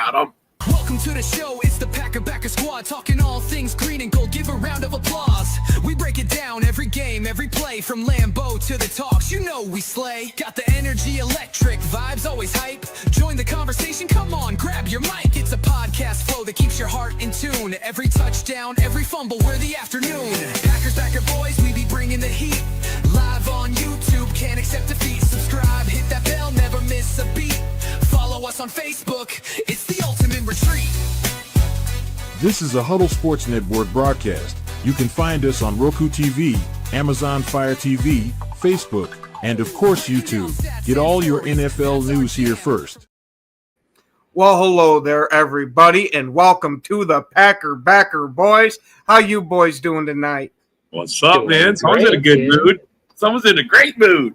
about them. Welcome to the show, it's the Packer Backer Squad, talking all things green and gold. Give a round of applause. We break it down every game, every play, from Lambeau to the talks. You know we slay. Got the energy, electric vibes, always hype. Join the conversation, come on, grab your mic. It's a podcast flow that keeps your heart in tune. Every touchdown, every fumble, we're the afternoon. Packers Backer boys, we be bringing the heat. Live on YouTube, can't accept defeat. Subscribe, hit that bell, never miss a beat. Follow us on Facebook, it's the ultimate retreat. This is a Huddle Sports Network broadcast. You can find us on Roku TV, Amazon Fire TV, Facebook, and of course YouTube. Get all your NFL news here first. Well, hello there, everybody, and welcome to the Packer Backer boys. How you boys doing tonight? What's up, man? Someone's in a good mood. Someone's in a great mood.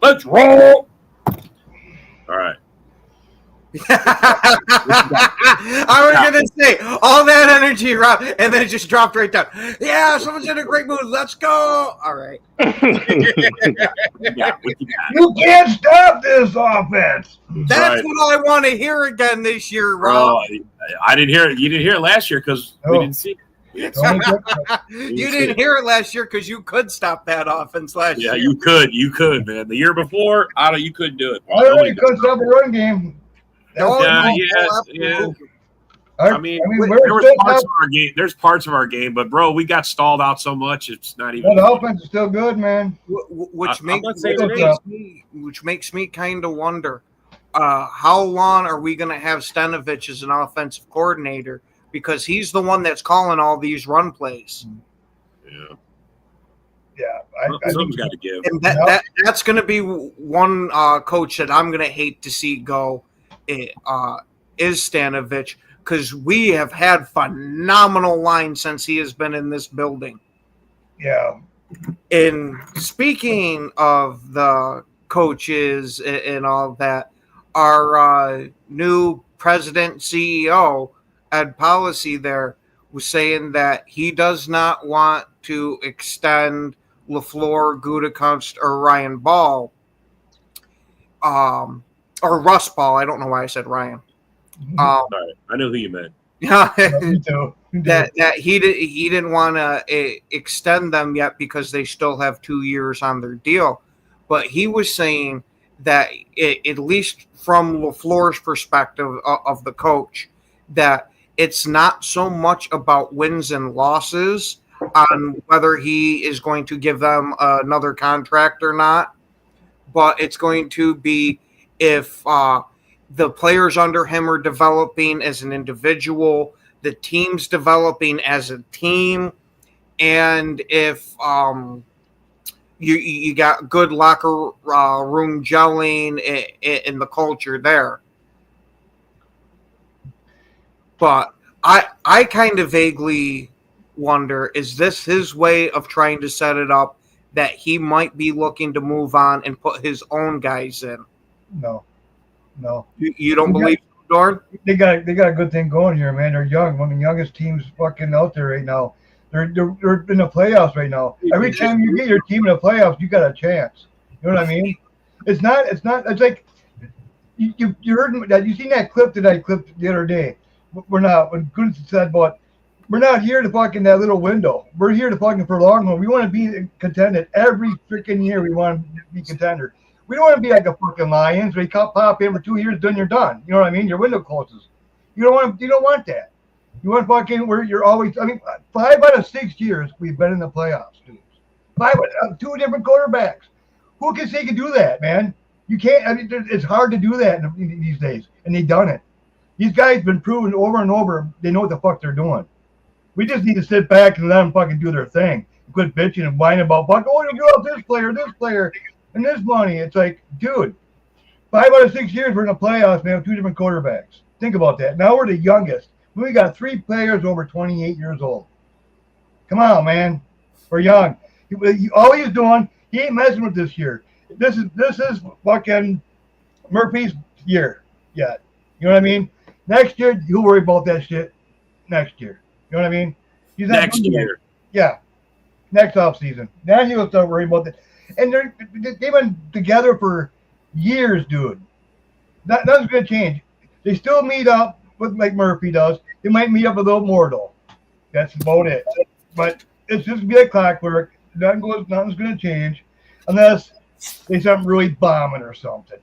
Let's roll. All right. I was going to say, all that energy, Rob, and then it just dropped right down. Yeah, someone's in a great mood. Let's go. All right. Yeah, you can't stop this offense. That's what I want to hear again this year, Rob. I didn't hear it. You didn't hear it last year because we didn't see it. You didn't hear it last year because you could stop that offense last year. Yeah, you could. You could, man. The year before, you couldn't do it. I don't couldn't stop the run game. Yeah. I mean, there's parts of our game, but bro, we got stalled out so much. It's not even. The offense is still good, man. Which makes me kind of wonder, how long are we going to have Stenavich as an offensive coordinator? Because he's the one that's calling all these run plays. Yeah. Something's got to give. And that's going to be one coach that I'm going to hate to see go. Is Stenavich, because we have had phenomenal lines since he has been in this building. Yeah. And speaking of the coaches and all that, our new president CEO, Ed Policy there, was saying that he does not want to extend LaFleur, Gutekunst, or Ryan Ball. Or Russ Ball. I don't know why I said Ryan. I know who you meant. Yeah, Me too. that he didn't want to extend them yet because they still have 2 years on their deal. But he was saying that at least from LaFleur's perspective of the coach, that it's not so much about wins and losses on whether he is going to give them another contract or not, but it's going to be if the players under him are developing as an individual, the team's developing as a team, and if you got good locker room gelling in the culture there. But I kind of vaguely wonder, is this his way of trying to set it up that he might be looking to move on and put his own guys in? No. You don't believe so, Dorn? They got a good thing going here, man. They're young. One of the youngest teams fucking out there right now. They're in the playoffs right now. Every time you get your team in the playoffs, you got a chance. You know what I mean? It's like you heard that. You seen that clip that I clipped the other day? When Goodson said, but we're not here to fucking that little window. We're here to fucking for long run. We want to be contended every freaking year. We want to be contender. We don't want to be like the fucking Lions where you pop in for 2 years, then you're done. You know what I mean? Your window closes. You don't want that. You want fucking where you're always. I mean, 5 out of 6 years we've been in the playoffs, dudes. 2 different quarterbacks. Who can say you can do that, man? You can't. I mean, it's hard to do that these days, and they've done it. These guys have been proven over and over. They know what the fuck they're doing. We just need to sit back and let them fucking do their thing. Quit bitching and whining about you do up this player, and this money. It's like, dude, 5 out of 6 years we're in the playoffs, man, with 2 different quarterbacks. Think about that. Now we're the youngest. We got 3 players over 28 years old. Come on, man. We're young. All he's doing, he ain't messing with this year. This is fucking Murphy's year yet. You know what I mean? Next year, you'll worry about that shit next year. You know what I mean? He's not next year. Yeah. Next offseason. Now he'll start worrying about that. And they've been together for years, dude. Nothing's going to change. They still meet up what like Murphy does. They might meet up a little more though. That's about it. But it's just be like clockwork. Nothing's going to change unless they something really bombing or something.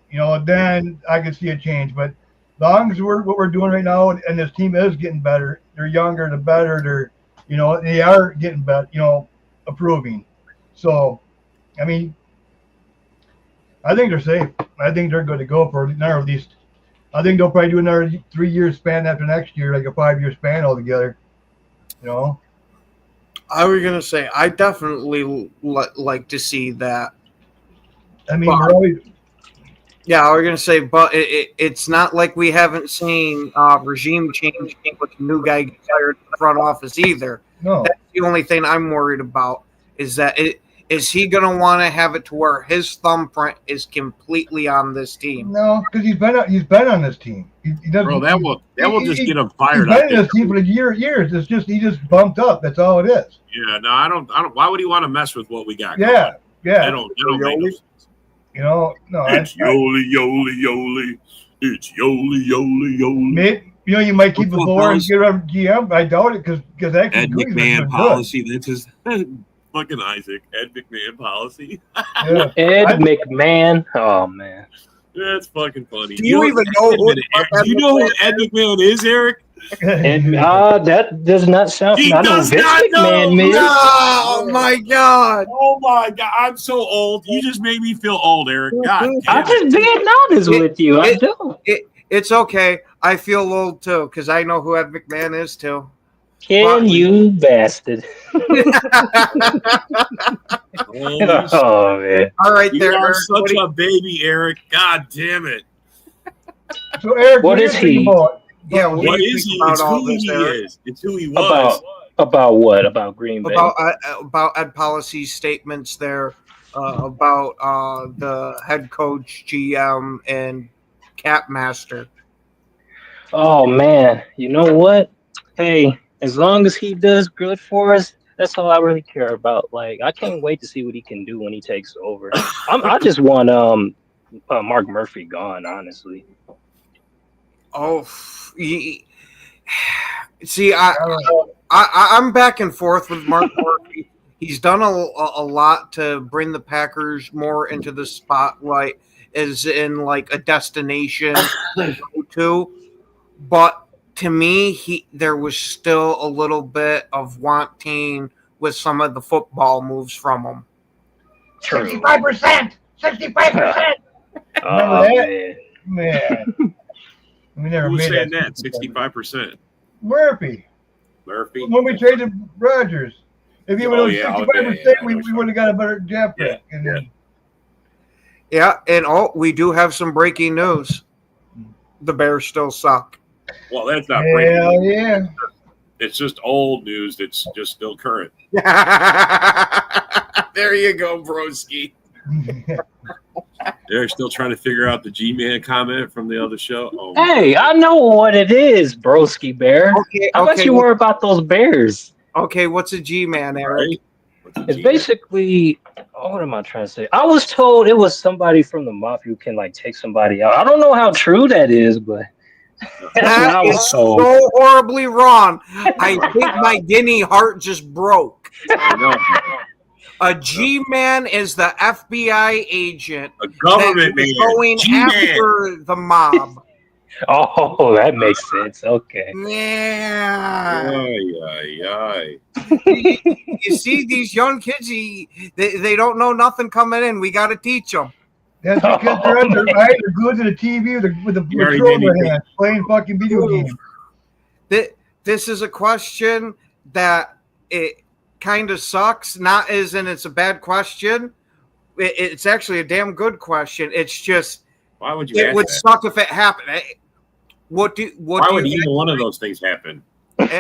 Then I can see a change. But as long as what we're doing right now, and this team is getting better. They're younger, the better. They are getting better. Improving. So, I mean, I think they're safe. I think they're going to go for another at least. I think they'll probably do another 3-year span after next year, like a 5-year span altogether. I was gonna say I definitely like to see that. I mean, we're always. Yeah, I was gonna say, but it's not like we haven't seen regime change with the new guy get hired in the front office either. No. That's the only thing I'm worried about is that is he gonna want to have it to where his thumbprint is completely on this team? No, because he's been on this team. He doesn't. Bro, that will just get him He's fired. been in this team for years. It's just he just bumped up. That's all it is. Yeah, no, I don't. Why would he want to mess with what we got? Yeah, yeah. They don't make no sense. No. It's Yoli. It's Yoli. You might keep the What's up, floor and fellas? get rid of GM. I doubt it because actually Ed Goodie's been McMahon good. policy. That's his. Fucking Isaac. Ed McMahon policy. Yeah. Ed McMahon. Oh man. That's fucking funny. Do you even know who Do you know who Ed McMahon is, Eric? That does not sound. He I know does Vince not know. McMahon, man. Oh my God! Oh my god, I'm so old. You just made me feel old, Eric. God I'm damn it. just being honest with you. I don't. It's okay. I feel old too because I know who Ed McMahon is too. Can you bastard? Oh, Oh man. All right, you there. are Eric, such a baby, Eric. God damn it. So Eric, What do you is think he? about- yeah, What is he? It's who he Eric? is. It's who he was. About what? About Green Bay? About Ed Policy's statements there about the head coach, GM, and Cap Master. Oh man. You know what? Hey, as long as he does good for us, that's all I really care about. Like, I can't wait to see what he can do when he takes over. I just want Mark Murphy gone, honestly. Oh, see, I'm back and forth with Mark Murphy. He's done a lot to bring the Packers more into the spotlight, as in like a destination to go to. But to me, there was still a little bit of wanting with some of the football moves from him. 65%. 65%. Oh that? man. Man. We never Who's made saying that. that? 65%. Murphy. Murphy. When we traded Rodgers. If he would have yeah, 65%, yeah, we would have got a better draft pick. Yeah, And yeah. then, Yeah, and we do have some breaking news. The Bears still suck. Well, that's not breaking hell news. yeah. It's just old news that's just still current. There you go, broski. They're still trying to figure out the G-Man comment from the other show. Oh, Hey, I know what it is, broski bear. Okay, How about you worry about those Bears? Okay, what's a G-man, Eric? right? What's the It's G-Man? basically, what am I trying to say? I was told it was somebody from the mafia who can like take somebody out. I don't know how true that is, but that's what I That was is told. so horribly wrong. I think my guinea heart just broke. I know. A G-man is the FBI agent A government that is man. going G-Man. after the mob. Oh, that makes sense. Okay. Yeah. Ay, ay, You see, these young kids, they don't know nothing coming in. We got to teach them. That's because they're on their right. They're glued to the TV with the You already controller did it. hands, playing fucking video games. This is a question that it kind of sucks. Not as in it's a bad question. It's actually a damn good question. It's just Why would you it ask would that? suck if it happened. Why Why would either one of those things happen? What's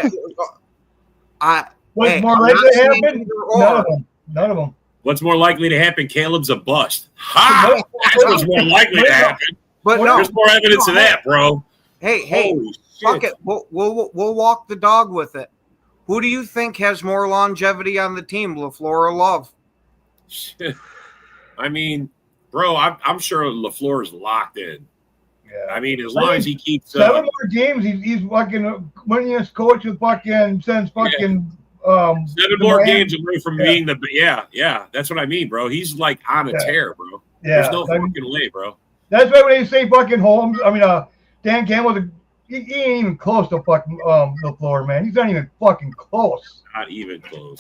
Hey, more I'm likely not to saying happen? either or. None of them. None of them. What's more likely to happen? Caleb's a bust. Ha! That's what's more likely to happen. But no, There's more evidence of that, bro. hey, Holy fuck shit. it. We'll walk the dog with it. Who do you think has more longevity on the team, LaFleur or Love? Shit. I mean, bro, I'm sure LaFleur is locked in. Yeah. I mean, as long as he keeps 7 more games, he's fucking winningest coach with fucking since fucking 7 more Miami. games away from being the that's what I mean, bro. He's like on a tear, bro. There's no fucking way, bro. That's why when they say fucking Holmes, I mean Dan Campbell, he ain't even close to fucking LaFleur, man. He's not even fucking close. Not even close.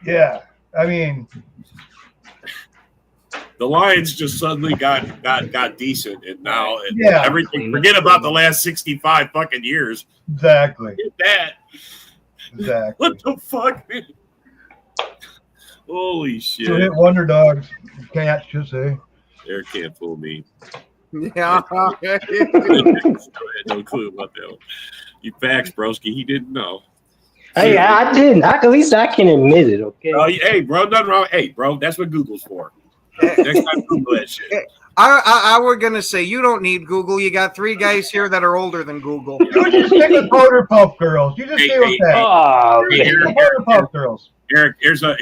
Yeah, I mean, the Lions just suddenly got decent, and now everything. Forget about the last 65 fucking years. Exactly. Get that. Exactly. What the fuck, man? Holy shit! So hit Wonder Dogs. Can't just say. Eric can't fool me. Yeah. I had no clue about that one. You facts, broski. He didn't know. Hey, I didn't. At least I can admit it, okay? Hey, bro, nothing wrong. Hey, bro, that's what Google's for. Next time, Google that shit. I were gonna say you don't need Google. You got 3 guys here that are older than Google. You just stick with Powder Puff Girls. You just stay with that. Oh, man. Powder Puff Girls. Eric, here's a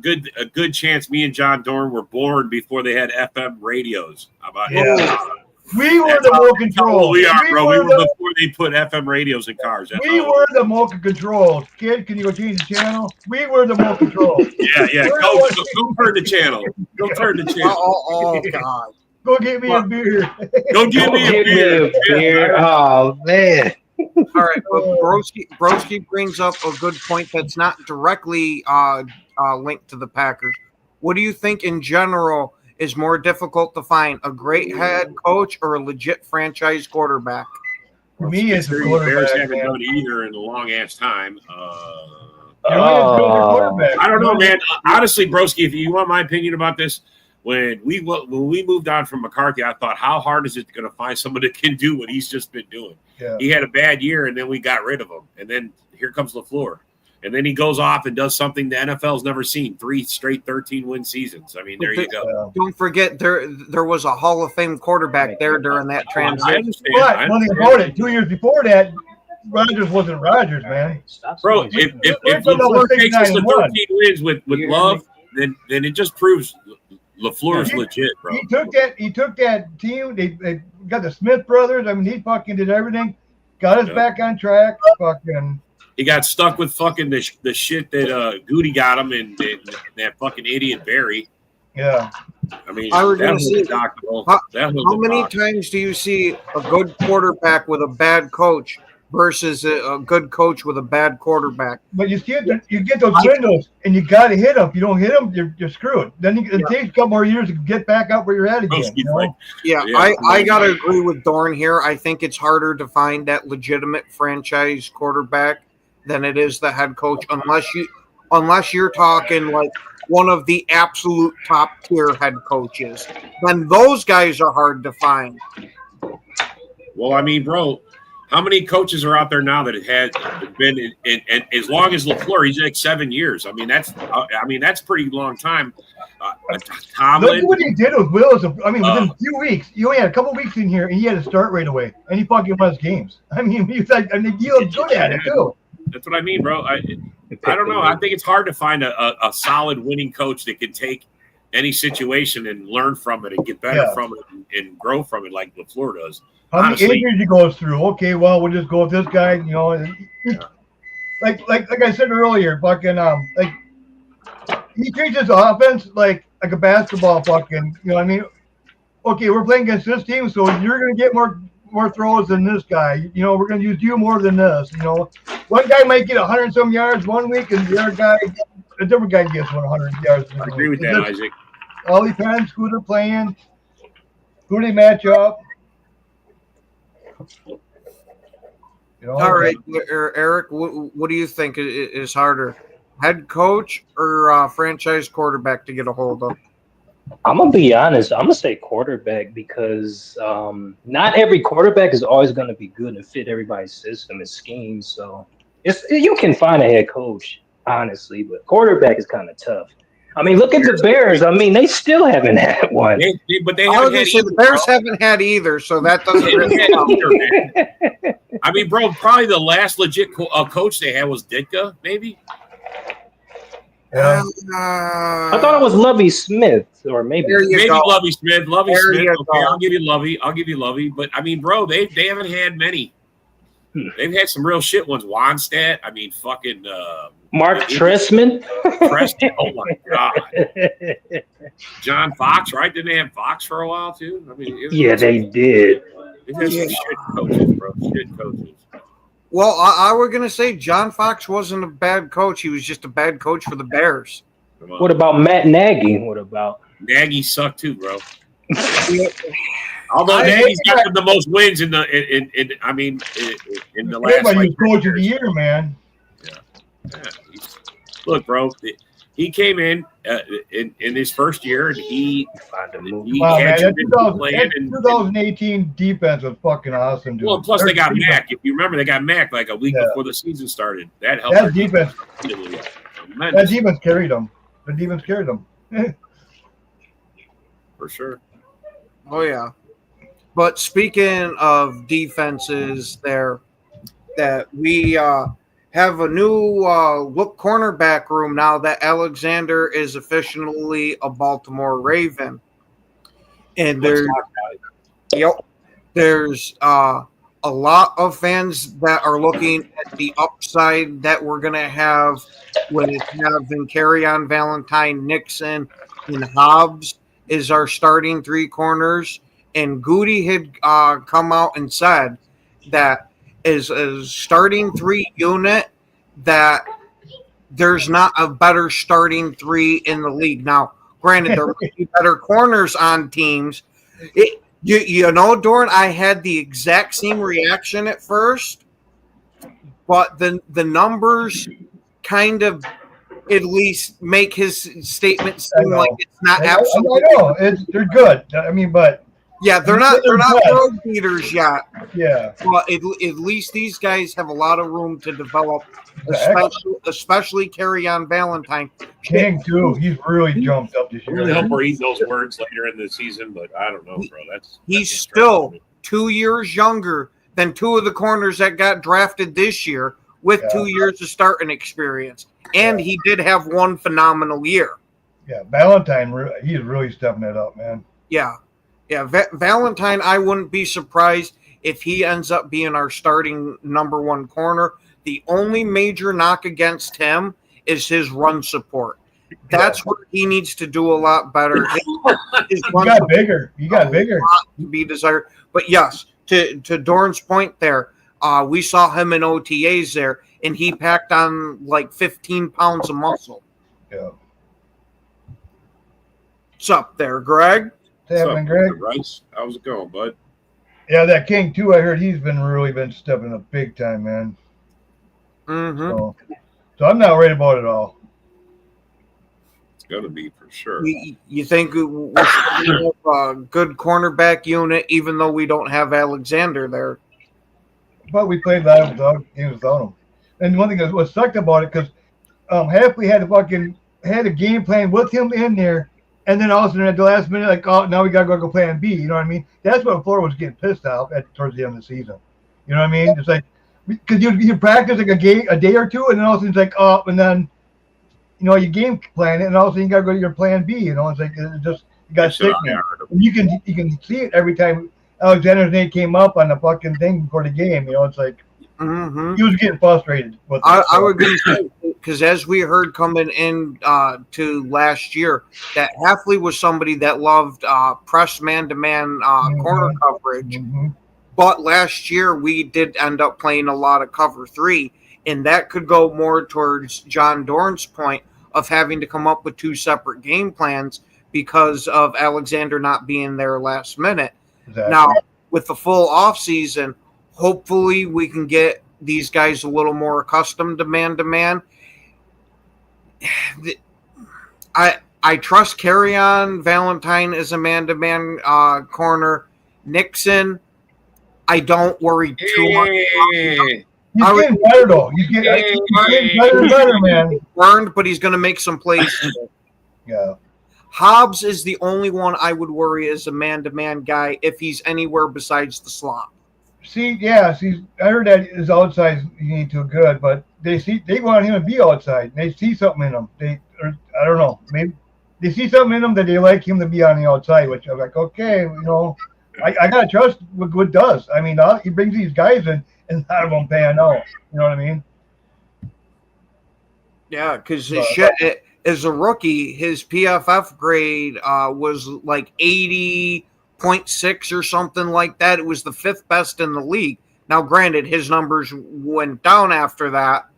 good chance me and John Dorn were born before they had FM radios. How about We were the remote control. We were before they put FM radios in cars. We were the remote control. Kid, can you go change the channel? We were the remote control. Yeah. Go turn the channel. Go turn the channel. Oh God. Go get me a beer. Go get me a beer. Oh, man. All right, but Broski brings up a good point that's not directly linked to the Packers. What do you think in general is more difficult to find, a great head coach or a legit franchise quarterback? For me, it's the Bears quarterback. haven't done either in a long ass time. I don't know, man. Honestly, broski, if you want my opinion about this, when we moved on from McCarthy, I thought, how hard is it going to find someone that can do what he's just been doing? Yeah. He had a bad year, and then we got rid of him. And then here comes LaFleur. And then he goes off and does something the NFL's never seen, 3 straight 13-win seasons. I mean, there you go. Don't forget, there was a Hall of Fame quarterback there during that transition. I understand. But one thing about it, 2 years before that, Rodgers wasn't Rodgers, man. Bro, if LaFleur takes us to 13 wins with Love, then it just proves LaFleur's legit, bro. He took that team. They got the Smith brothers. I mean, he fucking did everything. Got us back on track. Fucking. He got stuck with fucking the shit that Goody got him and that fucking idiot Barry. Yeah. I mean, I was that gonna was say, doctorable. How many times do you see a good quarterback with a bad coach versus a good coach with a bad quarterback? But you get those windows, and you got to hit them. If you don't hit them, you're screwed. Then it takes a couple more years to get back up where you're at again. You know? I got to agree with Dorn here. I think it's harder to find that legitimate franchise quarterback than it is the head coach, unless you're talking like one of the absolute top tier head coaches. Then those guys are hard to find. Well, I mean, bro, how many coaches are out there now that had been in as long as LaFleur? He's like 7 years. I mean, that's a pretty long time. Tomlin. Look what he did with Willis. I mean, within a few weeks, he only had a couple weeks in here, and he had to start right away, and he fucking won his games. I mean, he was like, he was good at it too. That's what I mean, bro. I don't know. I think it's hard to find a solid winning coach that can take any situation and learn from it and get better from it and grow from it like LaFleur does. How many injuries he goes through? Okay, well, we'll just go with this guy. You know, like I said earlier, fucking like he treats his offense like a basketball fucking. You know what I mean? Okay, we're playing against this team, so you're gonna get more throws than this guy. You know, we're gonna use you more than this. You know, one guy might get 100 some yards one week, and the other guy, a different guy gets 100 yards. I agree with that, Isaac. All depends who they're playing, who they match up. You know, all right, Eric, what do you think is harder, head coach or franchise quarterback to get a hold of? I'm going to be honest. I'm going to say quarterback because not every quarterback is always going to be good and fit everybody's system and scheme. So you can find a head coach, honestly, but quarterback is kind of tough. I mean, look at the Bears. I mean, they still haven't had one. But they haven't had either, the Bears haven't had either, so that doesn't really count. I mean, bro, probably the last legit coach they had was Ditka, maybe. Yeah. I thought it was Lovey Smith, or maybe. There you Maybe go. Lovey Smith. Lovey There Smith. you Okay, go. I'll give you Lovey. I'll give you Lovey. But I mean, bro, they haven't had many. They've had some real shit ones. Wanstead. I mean, fucking Mark Trestman. Preston. Oh my god. John Fox, right? Didn't they have Fox for a while too? I mean, Yeah, they did. They've had some shit coaches, bro. Shit coaches. Well, I was going to say John Fox wasn't a bad coach. He was just a bad coach for the Bears. Come on. What about Matt Nagy? What about? Nagy sucked too, bro. Although Nagy's got the most wins in the in the last. Everybody was coach of the years. year, man. Yeah, look, bro, he came in his first year and he Wow, man, had that you 2018 defense was fucking awesome, dude. well, and plus they got Their Mac. If you remember, they got Mac like a week Yeah. before the season started. That helped. That defense, Tremendous. that defense carried them. The defense carried them. For sure. Oh, yeah. But speaking of defenses there, that we have a new look cornerback room now that Alexander is officially a Baltimore Raven. And Let's there's, talk about it. there's a lot of fans that are looking at the upside that we're going to have with having Kerryon Valentine, Nixon, and Hobbs is our starting three corners. And Goody had come out and said that is a starting three unit that there's not a better starting three in the league. Now, granted, there might be better corners on teams. You know, Dorn, I had the exact same reaction at first, but the numbers kind of at least make his statement seem like it's not absolutely. I know they're good. I mean, but Yeah, they're not road beaters yet. yeah, But at least these guys have a lot of room to develop, especially Kerryon Valentine. King too. He's really jumped up this I really year. hope we're eating those words later in the season, but I don't know, bro. He's still 2 years younger than two of the corners that got drafted this year with 2 years of starting experience. And he did have one phenomenal year. Yeah, Valentine. He's really stepping it up, man. Yeah. Yeah, Valentine, I wouldn't be surprised if he ends up being our starting number one corner. The only major knock against him is his run support. That's where he needs to do a lot better. His He got bigger. He got bigger. To be desired. But yes, to Dorn's point there, we saw him in OTAs there, and he packed on like 15 pounds of muscle. Yeah. What's up there, Greg? What's happening, Greg? Rice, how's it going, bud? Yeah, that King too. I heard he's really been stepping up big time, man. Mm-hmm. So I'm not worried about it all. It's gonna be for sure. You think we're a good cornerback unit, even though we don't have Alexander there? But we played a lot of games without him. And one thing that was sucked about it, because Hafley had a game plan with him in there, and then all of a sudden at the last minute, like, oh, now we gotta go plan B. You know what I mean? That's what Florida was getting pissed off at towards the end of the season. You know what I mean? It's like because you practice like a day or two, and then all of a sudden it's like, oh, and then you game plan it, and all of a sudden you gotta go to your plan B. You know, it's like it just you got sick. And you can see it every time Alexander's name came up on the fucking thing before the game. You know, it's like he was getting frustrated with it. I would agree because as we heard coming in to last year, that Hafley was somebody that loved press man-to-man corner coverage. Mm-hmm. But last year we did end up playing a lot of cover three, and that could go more towards John Dorn's point of having to come up with two separate game plans because of Alexander not being there last minute. Exactly. Now, with the full offseason, hopefully we can get these guys a little more accustomed to man-to-man. I trust Kerryon Valentine as a man-to-man corner. Nixon, I don't worry too much. Hey, He's getting better though. He's getting better and better, man. Burned, but he's going to make some plays. Yeah. Hobbs is the only one I would worry as a man-to-man guy if he's anywhere besides the slot. See, I heard that his outside he ain't too good, but they want him to be outside. They see something in him. I don't know. Maybe they see something in him that they like him to be on the outside, which I'm like, okay, I gotta trust what Good does. I mean, he brings these guys in, and none of them pan out. You know what I mean? Yeah, because as a rookie, his PFF grade was like 80.6 or something like that. It was the 5th best in the league. Now, granted, his numbers went down after that,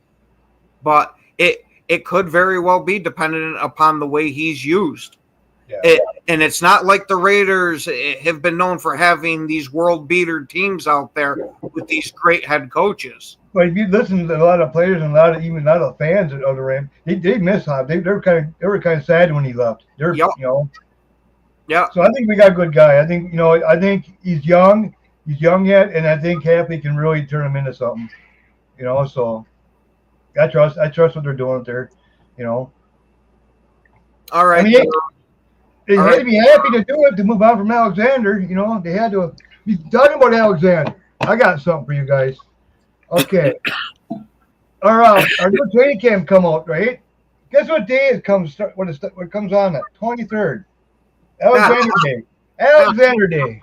but it could very well be dependent upon the way he's used. Yeah. And it's not like the Raiders have been known for having these world beater teams out there with these great head coaches. But if you listen to a lot of players and a lot of fans of the Rams, they miss him. They were kind of sad when he left. Yep. Yeah. So I think we got a good guy. I think I think he's young. He's young yet, and I think Happy can really turn him into something. So I trust what they're doing there. All right. I mean, they had to be happy to do it to move on from Alexander. They had to be talking about Alexander. I got something for you guys. Okay. Our new training camp come out, right? Guess what day it comes? What comes on that 23rd? Alexander Day. Alexander Day.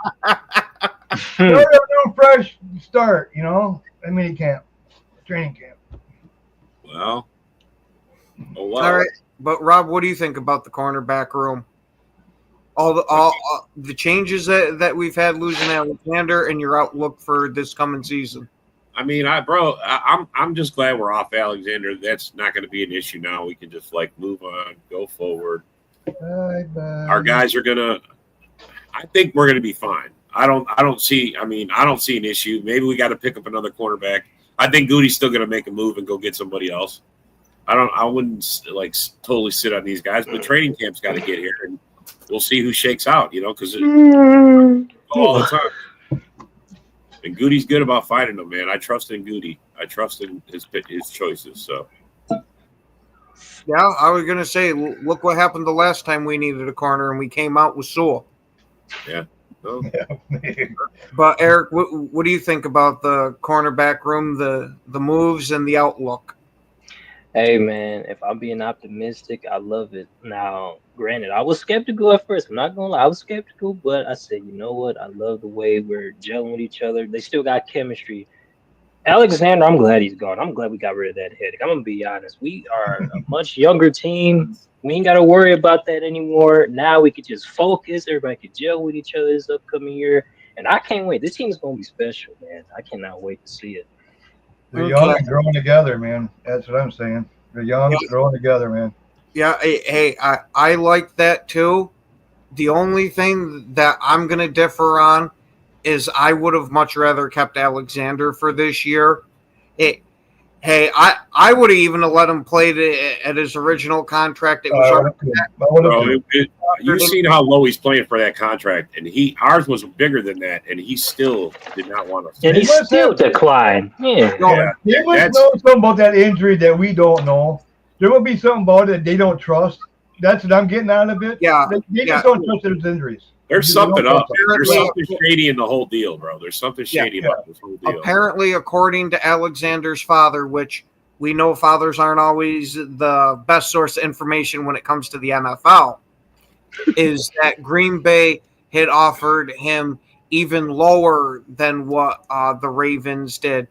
Start a new fresh start. Mini camp, training camp. Well, all right. But Rob, what do you think about the cornerback room? All the changes that we've had losing Alexander and your outlook for this coming season. I mean, I'm just glad we're off Alexander. That's not going to be an issue now. We can just move on, go forward. Bye. Our guys are gonna. I think we're gonna be fine. I don't see an issue. Maybe we got to pick up another cornerback. I think Goody's still gonna make a move and go get somebody else. I wouldn't totally sit on these guys, but training camp's got to get here, and we'll see who shakes out. Because all the time. And Goody's good about finding them, man. I trust in Goody. I trust in his choices. So, yeah, I was gonna say, look what happened the last time we needed a corner, and we came out with Sewell. Yeah. Oh. But Eric, what do you think about the cornerback room, the moves, and the outlook? Hey, man, if I'm being optimistic, I love it. Now, granted, I was skeptical at first. I'm not going to lie. I was skeptical, but I said, you know what? I love the way we're gelling with each other. They still got chemistry. Alexander, I'm glad he's gone. I'm glad we got rid of that headache. I'm going to be honest. We are a much younger team. We ain't got to worry about that anymore. Now we could just focus. Everybody could gel with each other this upcoming year. And I can't wait. This team's going to be special, man. I cannot wait to see it. They're young and growing together, man. That's what I'm saying. They're young and growing together, man. Yeah, hey, I like that too. The only thing that I'm going to differ on is I would have much rather kept Alexander for this year. I would have even let him play at his original contract. It was you've seen how low he's playing for that contract, and ours was bigger than that, and he still did not want to. And he still declined. Yeah. There must know something about that injury that we don't know. There will be something about it they don't trust. That's what I'm getting out of it. Yeah. They just don't trust his injuries. There's something up. There's something shady in the whole deal, bro. There's something shady about this whole deal. Apparently, according to Alexander's father, which we know fathers aren't always the best source of information when it comes to the NFL, is that Green Bay had offered him even lower than what the Ravens did.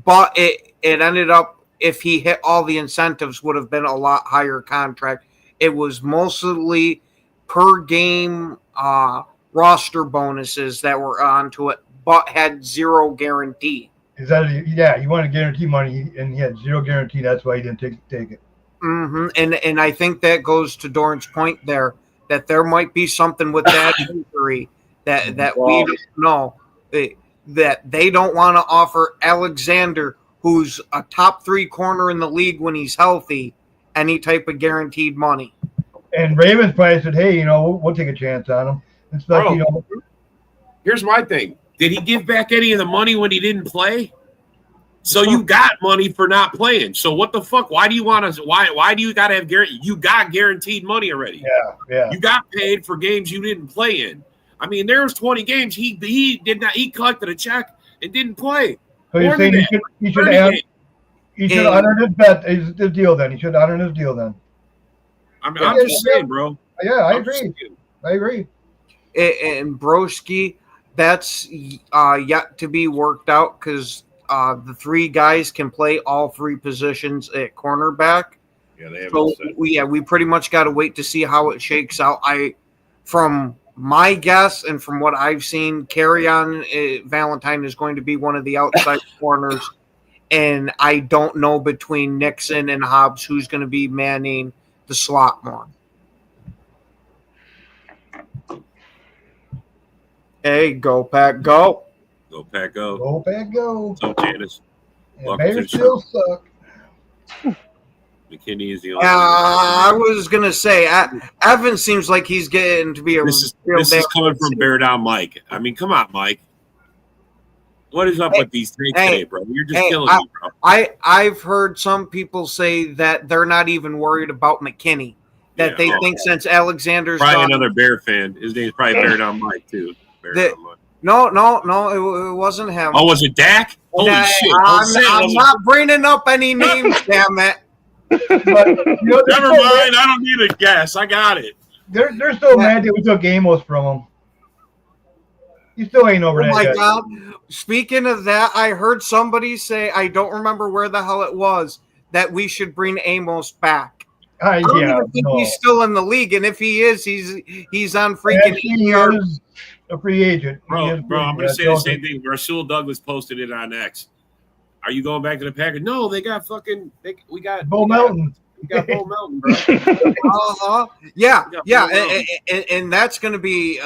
But it ended up, if he hit all the incentives, would have been a lot higher contract. It was mostly per game roster bonuses that were onto it, but had zero guarantee. Is that he wanted guarantee money and he had zero guarantee. That's why he didn't take it. Mm-hmm. And I think that goes to Dorn's point there, that there might be something with that injury that we don't know, that they don't want to offer Alexander, who's a top 3 corner in the league when he's healthy, any type of guaranteed money. And Ravens probably said, hey, we'll take a chance on him. It's like, here's my thing. Did he give back any of the money when he didn't play? So you got money for not playing. So what the fuck? Why do you want to? Why do you got to have guarantee? You got guaranteed money already. Yeah. You got paid for games you didn't play in. I mean, there was 20 games he did not. He collected a check and didn't play. So you're saying he should honor his bet, his deal then. He should honor his deal then. I'm just saying, bro. Yeah, I I'm just agree. saying. I agree. And Broski, that's yet to be worked out because the three guys can play all three positions at cornerback. Yeah, they haven't So said. we pretty much got to wait to see how it shakes out. From my guess and from what I've seen, Valentine is going to be one of the outside corners, and I don't know between Nixon and Hobbs who's going to be manning the slot more. Hey, go Pack, go! Go Pack, go. Go back, go. What's up, Janice? And Welcome to Bears the still suck. McKinney is the only. I was gonna say, Evan seems like he's getting to be a This real is damn coming good from receiver. Bear Down Mike. I mean, come on, Mike. What is up with these takes hey, today, bro? You're just hey, killing me, bro. I've heard some people say that they're not even worried about McKinney. That Yeah, they oh. think since Alexander's Probably gone, another Bear fan. His name's probably Bear Down Mike too. Bear The- Down Mike. no, it wasn't him. Oh, was it Dak? Holy Nah, shit! I'm not bringing up any names, damn it. But you know, they're Never so mind. I don't need a guess. I got it. They're so mad that we took Amos from him. He still ain't over Oh that my guy. God. Speaking of that, I heard somebody say, I don't remember where the hell it was, that we should bring Amos back. I don't Yeah, even think no. he's still in the league, and if he is, he's on freaking Actually, he ER. is a free agent. He Bro, is I'm going to free. say the same thing. Rasul Douglas posted it on X. Are you going back to the Packers? No, they got fucking. We got Bo Melton. We got Bo Melton, bro. Uh-huh. Yeah, Yeah, and that's going to be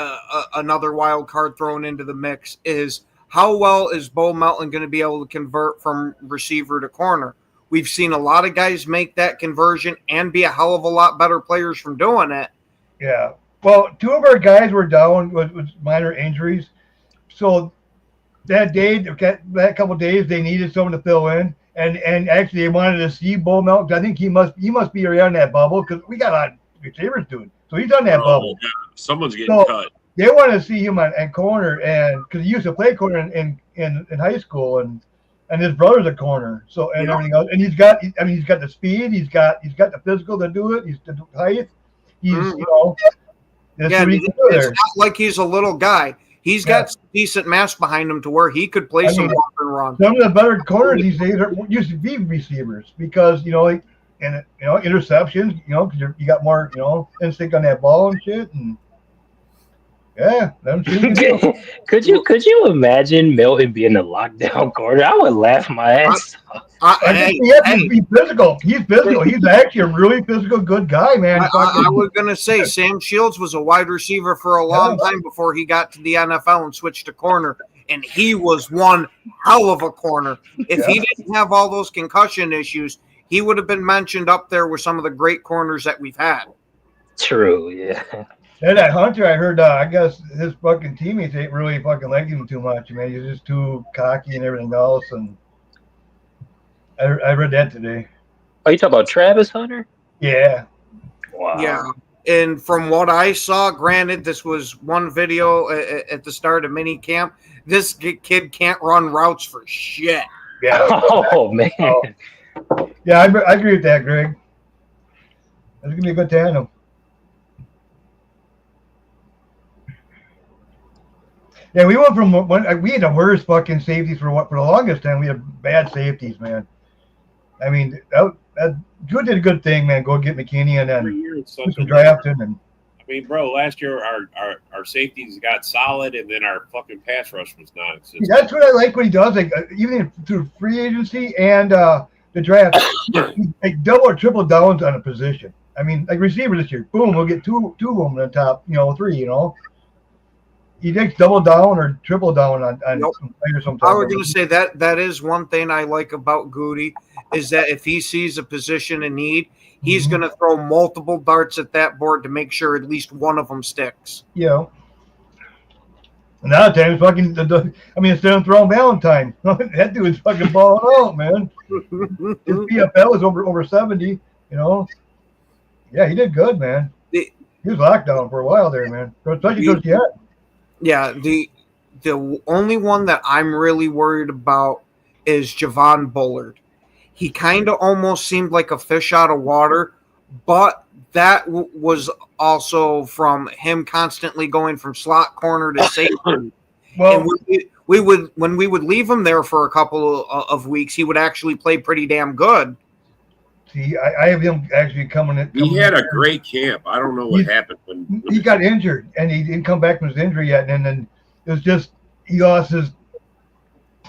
another wild card thrown into the mix is how well is Bo Melton going to be able to convert from receiver to corner? We've seen a lot of guys make that conversion and be a hell of a lot better players from doing it. Yeah. Well, two of our guys were down with minor injuries. So that day, that couple of days, they needed someone to fill in. And actually, they wanted to see Bo Melton. I think he must be around that bubble because we got a lot of receivers doing. So he's on that bubble. God. Someone's getting So- cut. They want to see him at corner, and because he used to play corner in high school, and his brother's a corner. So and Yeah. everything else. And he's got the speed. He's got the physical to do it. He's the height. He's that's Yeah, what he can do it's there. not like he's a little guy. He's got decent mass behind him to where he could play I some mean, walk and run. Some of the better corners these days used to be receivers because interceptions. Because you got more instinct on that ball and shit. And yeah, them two. Could you imagine Milton being a lockdown corner? I would laugh my ass off. I think he has to be physical. He's physical. He's actually a really physical, good guy, man. I was going to say Sam Shields was a wide receiver for a long time before he got to the NFL and switched to corner, and he was one hell of a corner. If he didn't have all those concussion issues, he would have been mentioned up there with some of the great corners that we've had. True, yeah. And that Hunter, I heard, I guess his fucking teammates ain't really fucking liking him too much. Man, he's just too cocky and everything else. And I read that today. Are you talking about Travis Hunter? Yeah. Wow. Yeah. And from what I saw, granted, this was one video at the start of mini camp. This kid can't run routes for shit. Yeah. Oh man. Yeah, I agree with that, Greg. That's gonna be a good tandem. Yeah, we went from we had the worst fucking safeties for the longest time. We had bad safeties, man. I mean, Drew did a good thing, man. Go get McKinney and Every then year it's do such some a drafting and I mean, bro, last year our safeties got solid, and then our fucking pass rush was non-existent. that's what I like what he does. Like even through free agency and the draft, like double or triple downs on a position. I mean, like receiver this year, boom, we'll get two of them on the top, three. He takes double down or triple down on Nope. some players sometimes. I was going to say that is one thing I like about Goody is that if he sees a position in need, he's Mhm. going to throw multiple darts at that board to make sure at least one of them sticks. And now times fucking, instead of throwing Valentine, that dude's fucking balling out, man. His PFL is over 70. Yeah, he did good, man. He was locked down for a while there, man. Especially because he had. Yeah, the only one that I'm really worried about is Javon Bullard. He kind of almost seemed like a fish out of water, but was also from him constantly going from slot corner to safety. Well, And when we would leave him there for a couple of weeks, he would actually play pretty damn good. see, I have him actually coming in. He had a great camp. I don't know what happened when He got injured, and he didn't come back from his injury yet. And then it was just he lost his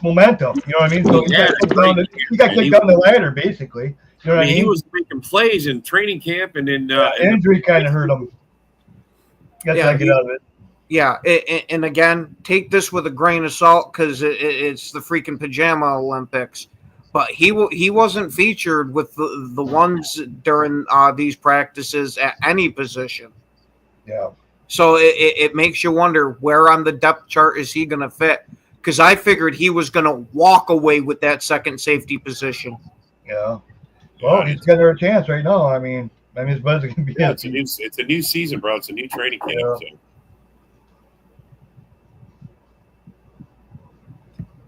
momentum. You know what I mean? So he got kicked down the ladder, basically. You know what I mean? He was making plays in training camp, and then Injury kind of hurt him. Got to get out of it. Yeah, and again, take this with a grain of salt because it's the freaking pajama Olympics. But he wasn't featured with the ones during these practices at any position. Yeah. So it makes you wonder where on the depth chart is he going to fit? Because I figured he was going to walk away with that second safety position. Yeah. Well, he's got a chance right now. I mean, his bud's going to be. yeah, it's a new season, bro. It's a new training camp. Yeah. So.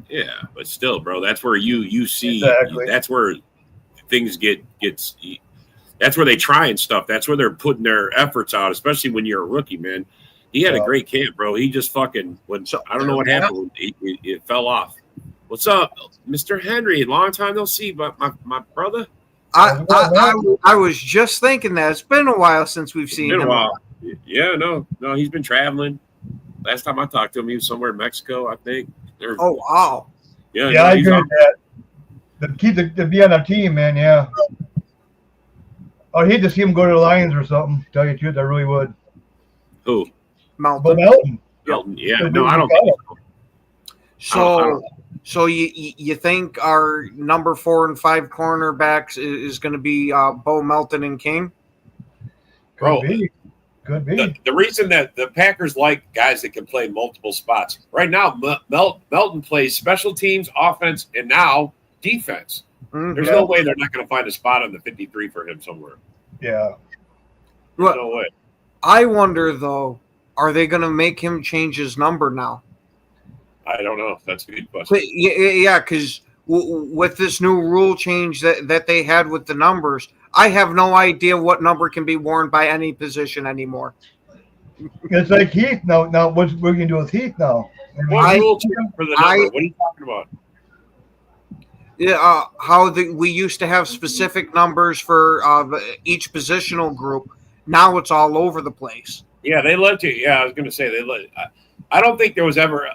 Yeah, but still, bro, that's where you see Exactly. that's where things gets that's where they try and stuff. That's where they're putting their efforts out, especially when you're a rookie, man. He had a great camp, bro. He just fucking I don't know what happened. It fell off. What's up, Mr. Henry? Long time no see, but my brother. I was just thinking that it's been a while since we've seen Been a him. while. Yeah, no, he's been traveling. Last time I talked to him, he was somewhere in Mexico, I think. Oh wow! Yeah, Yeah, I he's agree on- with that. To be on our team, man. Yeah. I'd hate to see him go to the Lions or something. Tell you the truth, I really would. Who? But Melton. Melton. Melton. Yeah, no, I don't think so. So you think our number 4 and 5 cornerbacks is going to be Bo Melton and King? Bro, Could be. The reason that the Packers like guys that can play multiple spots right now, Melton plays special teams, offense, and now defense. Mhm. There's no way they're not going to find a spot on the 53 for him somewhere. Yeah. There's no way. I wonder though, are they going to make him change his number now? I don't know. That's a good question. But yeah, because with this new rule change that they had with the numbers, I have no idea what number can be worn by any position anymore. It's like Heath now. Now, what's we're gonna do with Heath now? What rule change for the number? What are you talking about? Yeah, we used to have specific numbers for each positional group. Now it's all over the place. Yeah, they let you. Yeah, I was going to say they let. I don't think there was ever.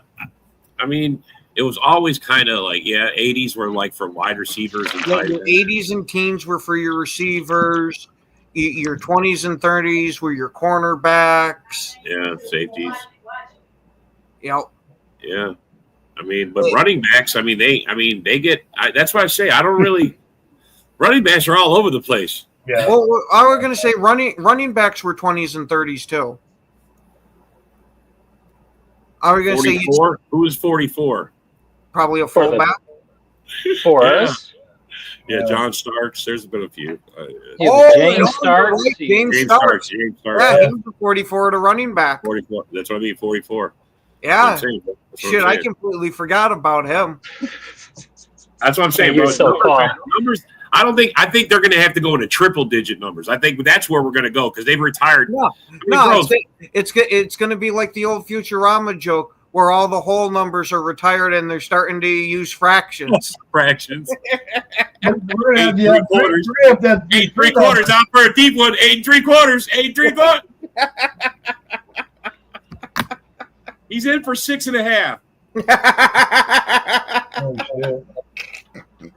I mean, it was always kind of like 80s were like for wide receivers and tight Your ends. 80s and teens were for your receivers. Your 20s and 30s were your cornerbacks. Yeah, safeties. Yep. Yeah, I mean, but running backs. I mean, they get. That's why I say I don't really. Running backs are all over the place. Yeah. Well, I was going to say running backs were 20s and 30s too. I was going to say 44. Who is 44? probably a For the- fullback. For Yeah. us. Yeah, John Starks. There's been a few. Yeah, James no, Starks. right, James James Starks. Starks. James Starks. Yeah, he was a 44 to running back. 44. That's what I mean. 44. Yeah. That's what I'm saying. Shit, I completely forgot about him. That's what I'm saying, You're bro. so calm. Numbers. I think they're going to have to go into triple digit numbers. I think that's where we're going to go because they've retired. No, I mean, No, bro, it's going to be like the old Futurama joke where all the whole numbers are retired and they're starting to use fractions. fractions. We're gonna have 8 3/4. we're gonna have that 8 3/4 out for a deep one. 8 3/4. 8 3/4. He's in for 6.5. Oh, shit.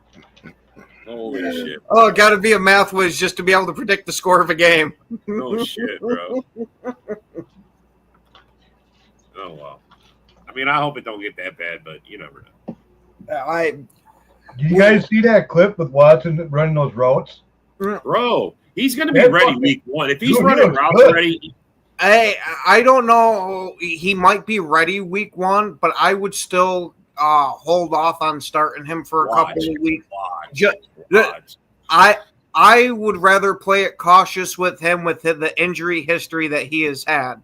Holy shit. Oh, got to be a math whiz just to be able to predict the score of a game. Oh shit, bro. Oh well. I mean, I hope it don't get that bad, but you never know. Did you guys see that clip with Watson running those routes? Bro, he's going to be Man, ready fucking- week 1. If he's Dude, he running looks routes good. already, I don't know. He might be ready week 1, but I would still hold off on starting him for a couple of weeks. Ju- watch. I would rather play it cautious with him with the injury history that he has had.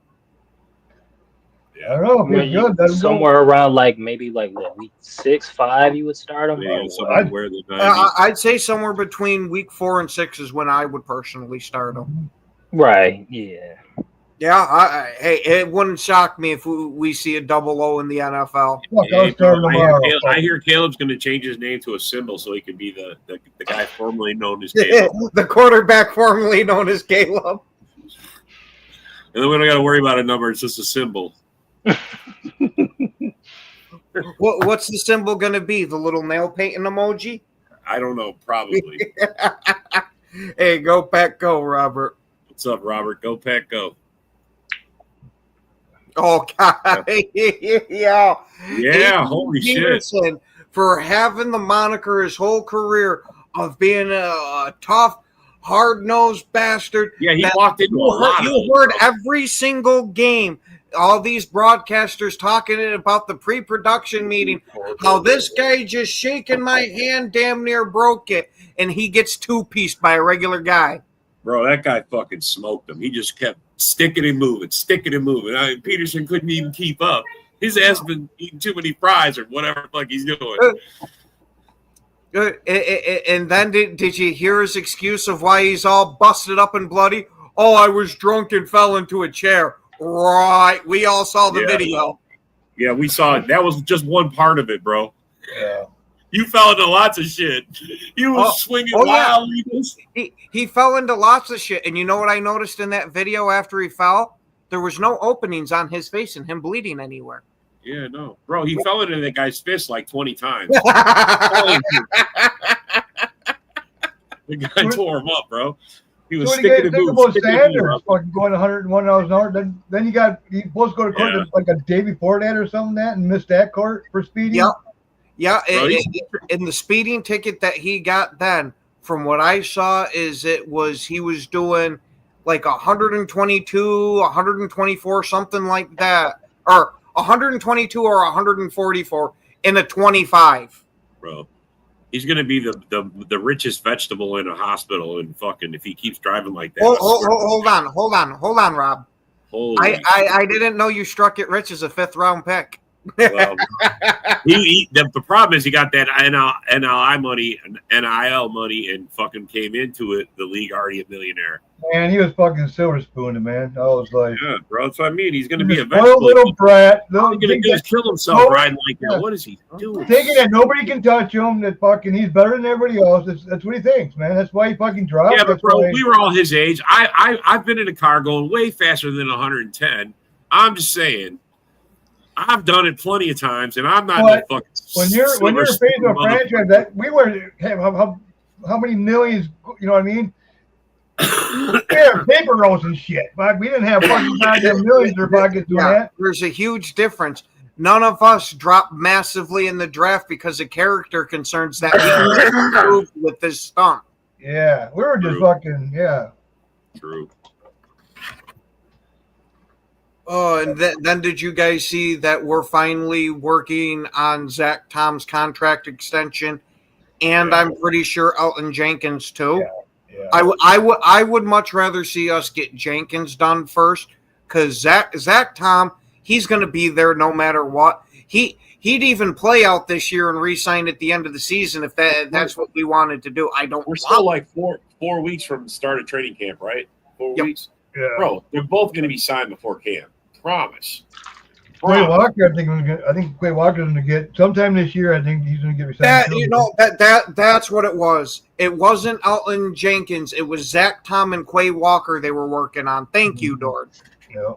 I don't know. If he's good, then Somewhere around maybe what, week 6, 5, you would start him. Yeah, somebody I'd- wear the 90s. I'd say somewhere between week 4 and 6 is when I would personally start him. Right. Yeah. Yeah, hey, it wouldn't shock me if we see a double O in the NFL. Fuck, Hey, I'll start tomorrow. I hear Caleb's going to change his name to a symbol so he can be the guy formerly known as Caleb. The quarterback formerly known as Caleb. And then we don't got to worry about a number. It's just a symbol. What's the symbol going to be? The little nail painting emoji? I don't know. Probably. Hey, go Pack, go, Robert. What's up, Robert? Go Pack, go. Oh, God. Yeah. Yeah, holy shit. Peterson, for having the moniker his whole career of being a tough, hard-nosed bastard. Yeah, he walked into a lot of You those, heard bro. every single game, all these broadcasters talking about the pre-production meeting, how this guy just shaking my hand damn near broke it, and he gets two-pieced by a regular guy. Bro, that guy fucking smoked him. He just kept sticking and moving. Peterson couldn't even keep up. His ass been eating too many fries or whatever the fuck he's doing. And then did you hear his excuse of why he's all busted up and bloody? Oh, I was drunk and fell into a chair. Right. We all saw the video. Yeah, we saw it. That was just one part of it, bro. Yeah. You fell into lots of shit. You was swinging wildly. He fell into lots of shit. And you know what I noticed in that video after he fell? There was no openings on his face and him bleeding anywhere. Yeah, no. Bro, he fell into that guy's fist like 20 times. The guy tore him up, bro. He was So when you sticking guys and think moving. about Sanders fucking going 101 miles an hour, then he supposed to go to court like a day before that or something that and missed that court for speeding. Yep. Yeah, Bro, in the speeding ticket that he got then, from what I saw, he was doing like 122, 124, something like that, or 122 or 144 in a 25. Bro. He's gonna be the richest vegetable in a hospital and fucking if he keeps driving like that. Hold on, Rob. Holy I didn't know you struck it rich as a 5th round pick. well, the problem is he got that NIL money and fucking came into it the league already a millionaire. Man, he was fucking silver spooning, man. I was like, Yeah, bro. That's what I mean. He's gonna be a spoiled vegetable. little brat. All he's gonna do is kill himself riding like that. What is he doing? Thinking that nobody can touch him, that fucking he's better than everybody else. That's what he thinks, man. That's why he fucking dropped. Yeah, but That's bro, why- we were all his age. I've been in a car going way faster than 110. I'm just saying. I've done it plenty of times, and I'm not no fucking. when you're faced with a franchise that we were how many millions, you know what I mean? We had paper rolls and shit, but we didn't have fucking goddamn millions in our pockets doing that. There's a huge difference. None of us dropped massively in the draft because of character concerns that we improved with this stunt. Yeah, we were just True. fucking True. Oh, and then did you guys see that we're finally working on Zach Tom's contract extension, and I'm pretty sure Elton Jenkins too. Yeah. I would much rather see us get Jenkins done first, because Zach Tom, he's going to be there no matter what. He'd even play out this year and re-sign at the end of the season if that's what we wanted to do. We're still like four weeks from the start of training camp, right? 4 weeks, Yeah. bro. They're both going to be signed before camp. Promise. Quay Walker, I think Quay Walker's going to get sometime this year. I think he's going to get resigned. That's what it was. It wasn't Elton Jenkins. It was Zach Tom and Quay Walker they were working on. Thank you, Dord. Yeah.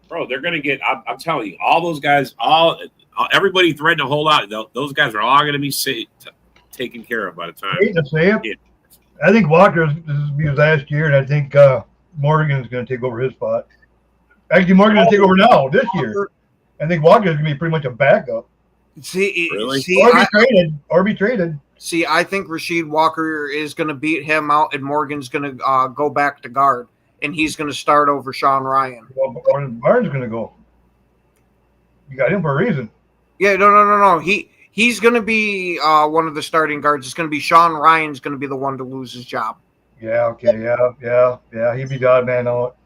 Bro, they're going to get. I'm telling you, all those guys, everybody threatened to hold out. Those guys are all going to be taken care of by the time. I hate to say it. Yeah. I think Walker's this will be his last year, and I think Morgan's going to take over his spot. Actually, Morgan's going to take over now this year. I think Walker's going to be pretty much a backup. Really? Or be traded. See, I think Rasheed Walker is going to beat him out, and Morgan's going to go back to guard, and he's going to start over Sean Ryan. Well, Barnes going to go. You got him for a reason. Yeah, no. He's going to be one of the starting guards. It's going to be Sean Ryan's going to be the one to lose his job. Yeah, okay, yeah. He'd be the odd man out.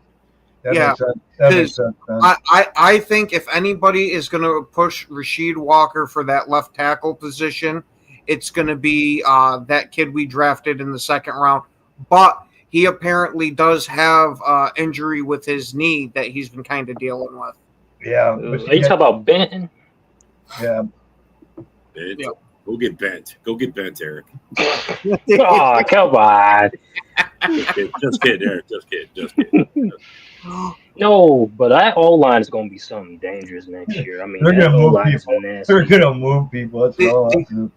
That Yeah, makes sense. That makes sense, man. I think if anybody is going to push Rasheed Walker for that left tackle position, it's going to be that kid we drafted in the second round. But he apparently does have injury with his knee that he's been kind of dealing with. Yeah. Are you talking about Benton? Yeah. Bent. Yeah. Go get bent. Go get bent, Eric. Oh, come on. Just kidding, Eric. Just kidding. No, but that O line is going to be something dangerous next year. I mean, They're that gonna move O-line is people. nasty. They're gonna move people. That's all I'm gonna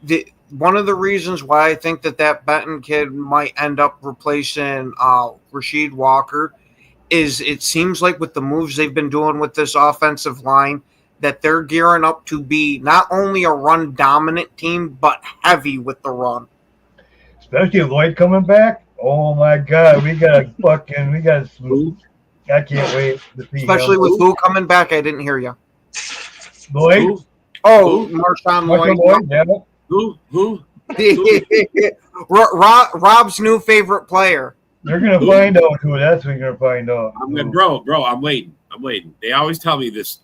say. One of the reasons why I think that Benton kid might end up replacing Rasheed Walker is it seems like with the moves they've been doing with this offensive line that they're gearing up to be not only a run dominant team but heavy with the run. Especially Lloyd coming back. Oh my God, we got some. I can't wait to see Especially him. with who coming back? I didn't hear you. Lloyd. Who? Oh, Who? Marshawn Michael Lloyd. Lloyd, yeah. Rob's new favorite player. They're gonna find out who. That's when you're gonna find out. Bro, I'm waiting. They always tell me this,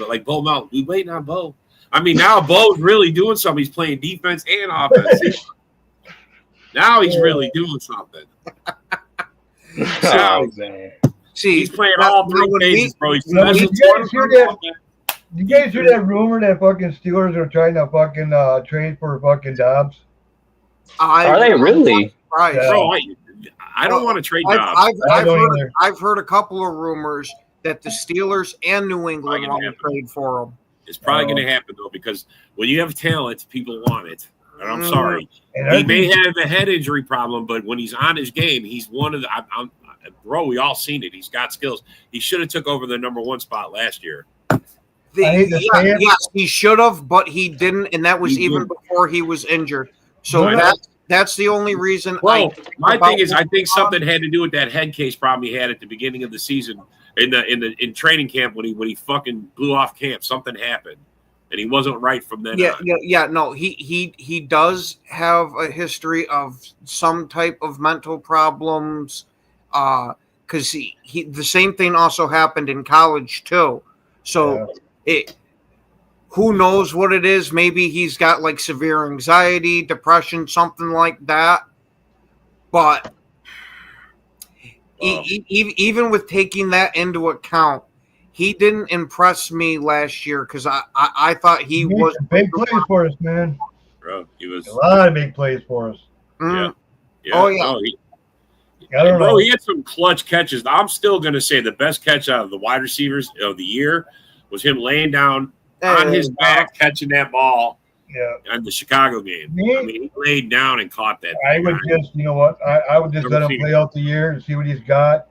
like Bo Melton. We waiting on Bo. I mean, now Bo's really doing something. He's playing defense and offense. Now he's really doing something. Oh, man. See, He's playing all three phases, bro. He's Did special you guys hear that? You guys hear that rumor that fucking Steelers are trying to fucking trade for fucking Dobbs? Are they really? Right. Yeah. Bro, I don't want to trade Dobbs. I've heard a couple of rumors that the Steelers and New England want to trade for him. It's probably going to happen, though, because when you have talent, people want it. And I'm sorry. And He may have a head injury problem, but when he's on his game, he's one of the bro, we all seen it. He's got skills. He should have took over the number one spot last year. Yes, he should have, but he didn't, and that was even before he was injured. So that's the only reason. Well, my thing is, I think something had to do with that head case problem he had at the beginning of the season in training camp when he fucking blew off camp. Something happened, and he wasn't right from then on. No, he does have a history of some type of mental problems. Because he the same thing also happened in college too. So who knows what it is? Maybe he's got like severe anxiety, depression, something like that. But even with taking that into account, he didn't impress me last year because I thought he was big plays for us, man. Bro, he was a lot of big plays for us. Yeah. Oh yeah. I don't know. Bro, he had some clutch catches. I'm still going to say the best catch out of the wide receivers of the year was him laying down on his back, catching that ball in the Chicago game. I mean, he laid down and caught that. I would just, you know what? I would just let him play out the year and see what he's got.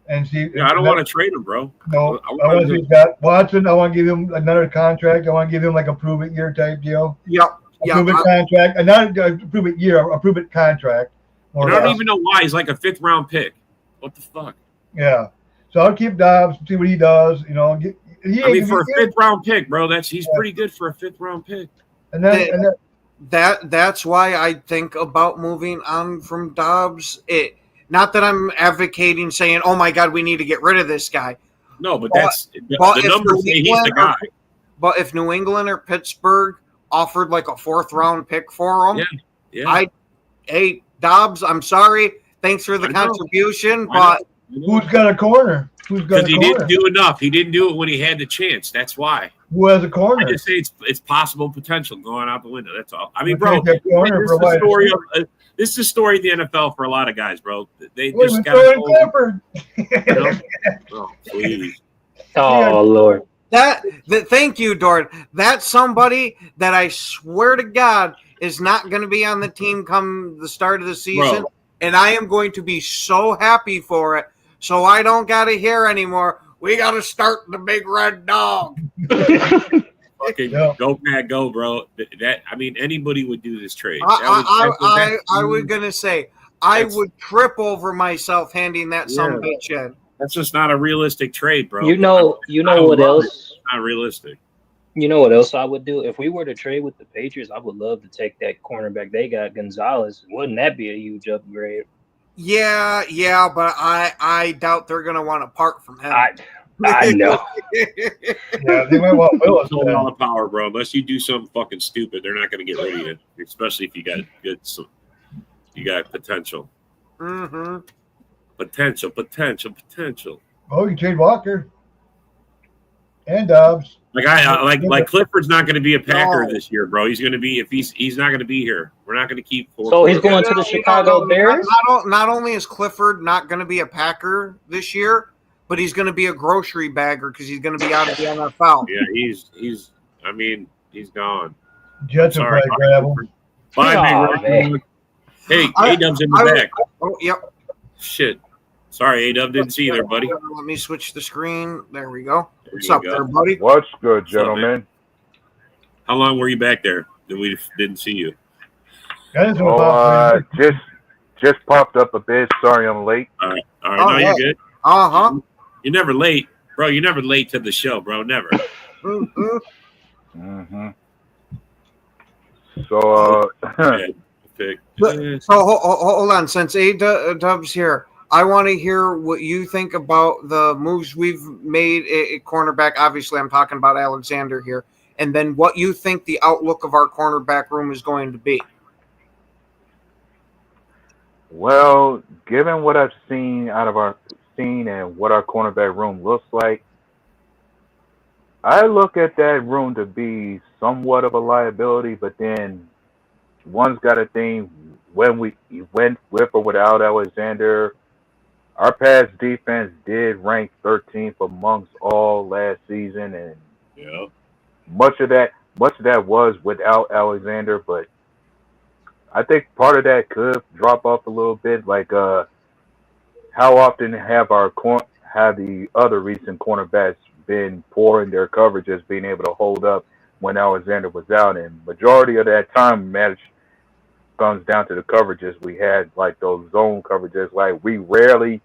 And see. Yeah, I don't want to trade him, bro. No, I want to see that Watson. I want to give him another contract. I want to give him like a prove it year type deal. Yep. Prove it contract. Not a prove it year, a prove it contract. I don't even know why he's like a 5th round pick. What the fuck? Yeah. So I'll keep Dobbs, see what he does. You know, for a 5th round pick, bro, he's pretty good for a 5th round pick. And then that's why I think about moving on from Dobbs. Not that I'm advocating saying, "Oh my God, we need to get rid of this guy." No, but the numbers say he's the guy. But if New England or Pittsburgh offered like a 4th round pick for him, hey Dobbs, I'm sorry. Thanks for the contribution, but who's got a corner? Because he didn't do enough. He didn't do it when he had the chance. That's why. Who has a corner? I just say it's possible potential going out the window. That's all. I mean, bro, this is the story of the NFL for a lot of guys, bro. They just got to oh, please. Oh, Lord. Thank you, Dort. That's somebody that I swear to God is not going to be on the team come the start of the season, bro. And I am going to be so happy for it. So I don't got to hear anymore. We got to start the big red dog. Okay, go Pat, go, bro. Anybody would do this trade. I was gonna say I would trip over myself handing that some bitch in. That's just not a realistic trade, bro. You know what else? It's not realistic. You know what else I would do if we were to trade with the Patriots? I would love to take that cornerback they got, Gonzalez. Wouldn't that be a huge upgrade? Yeah, but I doubt they're gonna want to part from him. I know. Yeah, they might want Willis. Hold all the power, bro. Unless you do something fucking stupid, they're not going to get rid of you. Especially if you got potential. Mm-hmm. Potential. Oh, you trade Walker and Dobbs. Like Clifford's not going to be a Packer No. this year, bro. He's going to be if he's not going to be here. We're not going to keep. So he's going to the Chicago Bears? Not only is Clifford not going to be a Packer this year, but he's going to be a grocery bagger because he's going to be out of the NFL. Yeah, he's. I mean, he's gone. Jets will Sorry. probably grab him. Bye, Aw, Big Red. man. Hey, I- A-Dub's in the back. Oh, yep. Shit. Sorry, A-Dub didn't see you there, buddy. Let me switch the screen. There we go. There What's you up go. there, buddy? What's good, What's up, man? gentlemen? How long were you back there that we didn't see you? That is Oh, about just popped up a bit. Sorry, I'm late. All right, Oh, no, yeah. you're good. Uh-huh. You're never late, bro. You're never late to the show, bro. Never. Mm-hmm. hmm So, Yeah, pick. So hold on. Since A-Dub's here, I want to hear what you think about the moves we've made at cornerback. Obviously, I'm talking about Alexander here. And then what you think the outlook of our cornerback room is going to be. well, given what I've seen and what our cornerback room looks like, I look at that room to be somewhat of a liability. But then one's got to think when we went with or without Alexander. Our pass defense did rank 13th amongst all last season, and Yeah. much of that was without Alexander. But I think part of that could drop off a little bit. Like, how often have the other recent cornerbacks been poor in their coverages, being able to hold up when Alexander was out? And majority of that time, match comes down to the coverages we had, like those zone coverages. Like, we rarely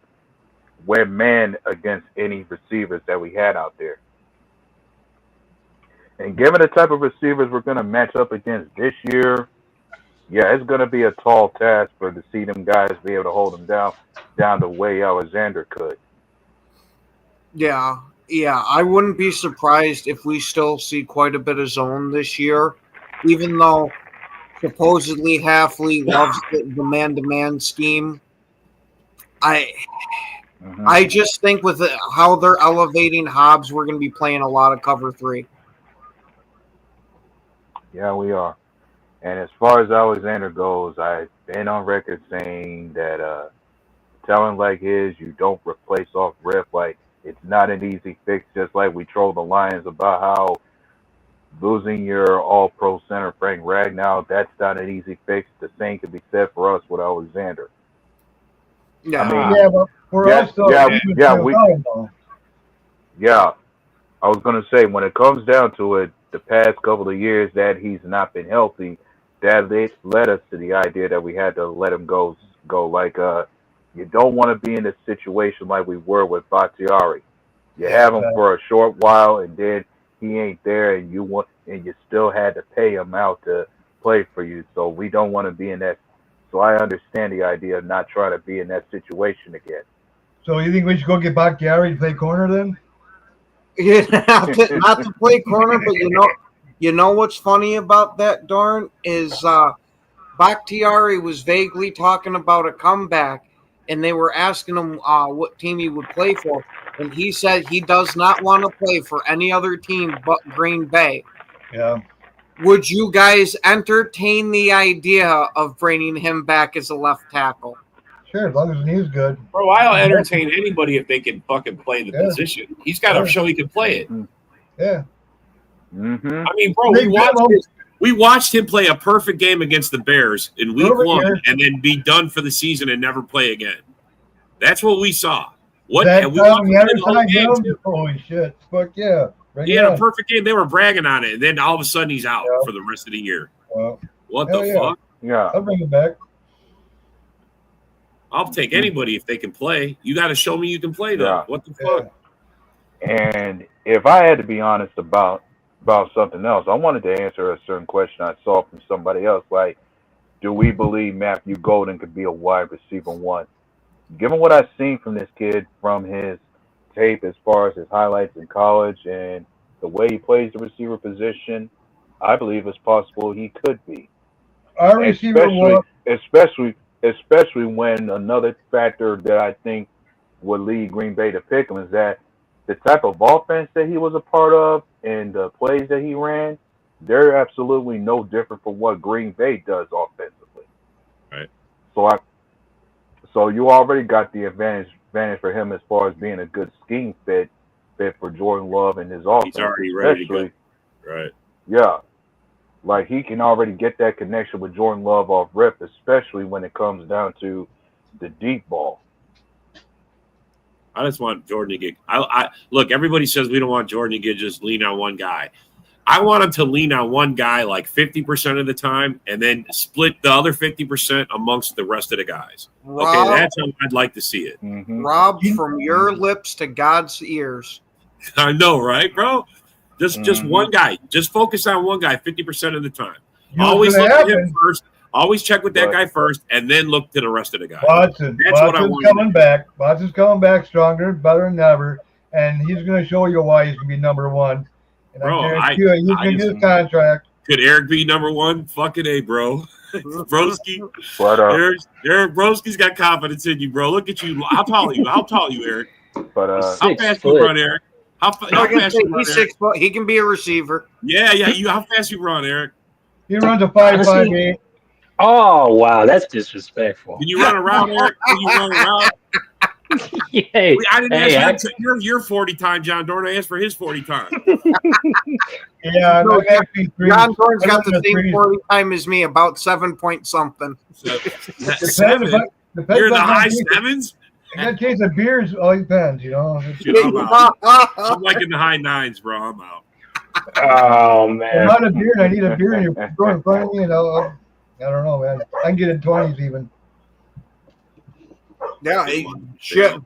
went man against any receivers that we had out there. And given the type of receivers we're going to match up against this year, yeah, it's going to be a tall task to see them guys be able to hold them down the way Alexander could. Yeah. I wouldn't be surprised if we still see quite a bit of zone this year, even though supposedly Halfley loves the man-to-man scheme. I just think with how they're elevating Hobbs, we're going to be playing a lot of cover 3. Yeah, we are. And as far as Alexander goes, I've been on record saying that talent like his, you don't replace off rip. Like, it's not an easy fix, just like we trolled the Lions about how losing your all-pro center Frank Ragnow, that's not an easy fix. The same could be said for us with Alexander. Yeah. I mean, Yeah, but for us, though, Yeah, I was going to say, when it comes down to it, the past couple of years that he's not been healthy, that led us to the idea that we had to let him go. Like, you don't want to be in a situation like we were with Bakhtiari. You have him for a short while, and then he ain't there, and you still had to pay him out to play for you. So we don't want to be in that. So I understand the idea of not trying to be in that situation again. So you think we should go get Bakhtiari to play corner then? Yeah, not to play corner, but you know what's funny about that, Dorn, is Bakhtiari was vaguely talking about a comeback, and they were asking him what team he would play for, and he said he does not want to play for any other team but Green Bay. Yeah. Would you guys entertain the idea of bringing him back as a left tackle? Sure, as long as his knee's good. Bro, I'll entertain anybody if they can fucking play the Yeah. position. He's got to Yeah. show he can play it. Yeah. Mm-hmm. I mean, bro, we watched him play a perfect game against the Bears in week Over 1 here. and then be done for the season and never play again. That's what we saw. What That and we watched him every the whole time, game, you know, too. holy shit. Fuck yeah. Bring He it had a on. perfect game. They were bragging on it, and then all of a sudden he's out Yeah. for the rest of the year. Well, What Hell the yeah. fuck? Yeah. I'll bring it back. I'll take anybody if they can play. You got to show me you can play, though. Yeah. What the Yeah. fuck? And if I had to be honest about something else, I wanted to answer a certain question I saw from somebody else. Like, do we believe Matthew Golden could be a wide receiver 1? Given what I've seen from this kid, from his tape as far as his highlights in college and the way he plays the receiver position, I believe it's possible he could be. Our receiver one. especially when another factor that I think would lead Green Bay to pick him is that the type of offense that he was a part of and the plays that he ran, they're absolutely no different from what Green Bay does offensively. Right. So you already got the advantage for him as far as being a good scheme fit for Jordan Love and his offense. He's already ready to go. Right. Yeah. Like he can already get that connection with Jordan Love off rip, especially when it comes down to the deep ball. I just want Jordan to get. I look. Everybody says we don't want Jordan to get just lean on one guy. I want him to lean on one guy like 50% of the time, and then split the other 50% amongst the rest of the guys. Rob, Okay, that's how I'd like to see it. Mm-hmm. Rob, from your lips to God's ears. I know, right, bro? Just one guy. Just focus on one guy 50% of the time. You know Always what's look gonna at him happen? first. Always check with that guy first, and then look to the rest of the guys. Watson's That's what I want. coming back. Watson's coming back stronger, better than ever, and he's going to show you why he's going to be number one. And Bro, I guarantee you, he's going to get his contract. Could Eric be number one? Fucking A, bro. Broski. But Eric Broski's got confidence in you, bro. Look at you. How tall are you? How tall are you, Eric? How Six fast foot. you run, Eric? How fast you run, He's Eric? 6 foot. He can be a receiver. Yeah. You. How fast you run, Eric? He runs a 5.58. Oh wow, that's disrespectful. Can you run around, Eric? Can you run around? Hey, I didn't hey, ask your 40 time, John Dorn. I asked for his 40 time. Yeah, No, I'm actually three. John Thorne's got the I'm same three. 40 time as me, about 7 point something. Depends Seven. if You're in the I high got- sevens. I got a case of beers. All depends, you know. Shit, I'm out. I'm like in the high nines, bro. I'm out. oh I'm man. out of beer, and I need a beer, and you're throwing in front of me, and I don't know, man. I can get in 20s even. Yeah, shit.